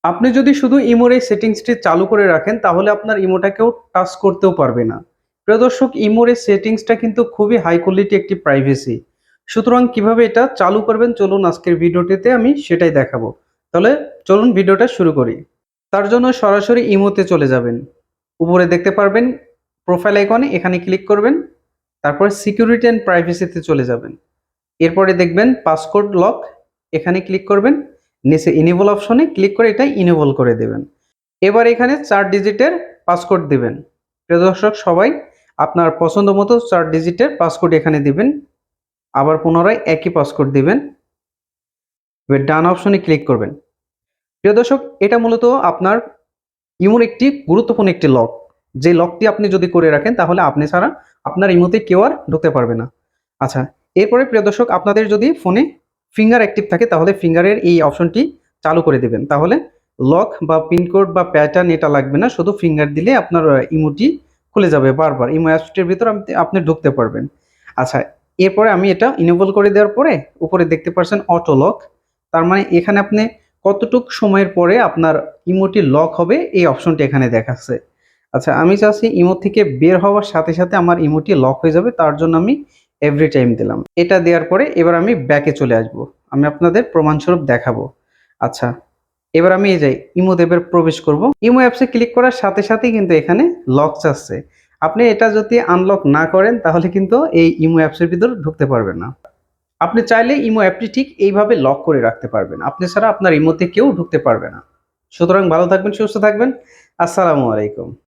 আপনি যদি শুধু ইমোর এই সেটিংসটি চালু করে রাখেন তাহলে আপনার ইমোটা কেউ টাচ করতেও পারবে না। প্রিয় দর্শক, ইমোর এই সেটিংসটা কিন্তু খুবই হাই কোয়ালিটি একটি প্রাইভেসি। সুতরাং কিভাবে এটা চালু করবেন চলুন আজকের ভিডিওটিতে আমি সেটাই দেখাবো। তাহলে চলুন ভিডিওটা শুরু করি। তার জন্য সরাসরি ইমোতে চলে যাবেন। উপরে দেখতে পারবেন প্রোফাইল আইকনে, এখানে ক্লিক করবেন। তারপরে সিকিউরিটি অ্যান্ড প্রাইভেসিতে চলে যাবেন। এরপরে দেখবেন পাসকোড লক, এখানে ক্লিক করবেন। নিচে ইনেবল অপশনে ক্লিক করে এটা ইনেবল করে দেবেন। এবার এখানে 4 ডিজিটের পাসকোড দিবেন। প্রিয় দর্শক, সবাই আপনার পছন্দ মতো 4 ডিজিটের পাসকোড এখানে দিবেন। আবার পুনরায় একই পাসকোড দিবেন। এবার ডান অপশনে ক্লিক করবেন। প্রিয় দর্শক, এটা মূলত আপনার ইমোর একটি গুরুত্বপূর্ণ একটি লক। যে লকটি আপনি যদি করে রাখেন তাহলে আপনি ছাড়া আপনার ইমোতে কেউ আর ঢুকতে পারবে না। আচ্ছা, এরপরে প্রিয় দর্শক, আপনাদের যদি ফোনে ফিঙ্গার অ্যাক্টিভ থাকে তাহলে ফিঙ্গারের এই অপশনটি চালু করে দিবেন। তাহলে লক বা পিনকোড বা প্যাটার্ন এটা লাগবে না, শুধু ফিঙ্গার দিলে আপনার ইমোটি খুলে যাবে বারবার। ইমো অ্যাপসটির ভিতর আপনি ঢুকতে পারবেন। আচ্ছা, এরপরে আমি এটা ইনেবল করে দেওয়ার পরে উপরে দেখতে পাচ্ছেন অটো লক। তার মানে এখানে আপনি কতটুক সময়ের পরে আপনার ইমোটি লক হবে এই অপশনটি এখানে দেখাচ্ছে। আচ্ছা, আমি চাচ্ছি ইমো থেকে বের হওয়ার সাথে সাথে আমার ইমোটি লক হয়ে যাবে, তার জন্য আমি এভরি টাইম দিলাম। এটা দেওয়ার পরে এবার আমি ব্যাকে চলে আসব। আমি আপনাদের প্রমাণস্বরূপ দেখাবো। আচ্ছা, এবার আমি এই যে ইমো অ্যাপে প্রবেশ করব। ইমো অ্যাপসে ক্লিক করার সাথে সাথেই কিন্তু এখানে লক চাচ্ছে। আপনি এটা যদি আনলক না করেন তাহলে কিন্তু এই ইমো অ্যাপসের ভিতর ঢুকতে পারবেন না। আপনি চাইলে ইমো অ্যাপটি ঠিক এইভাবে লক করে রাখতে পারবেন। আপনি ছাড়া আপনার ইমোতে কেউ ঢুকতে পারবে না। সুতরাং ভালো থাকবেন, সুস্থ থাকবেন। আসসালামু আলাইকুম।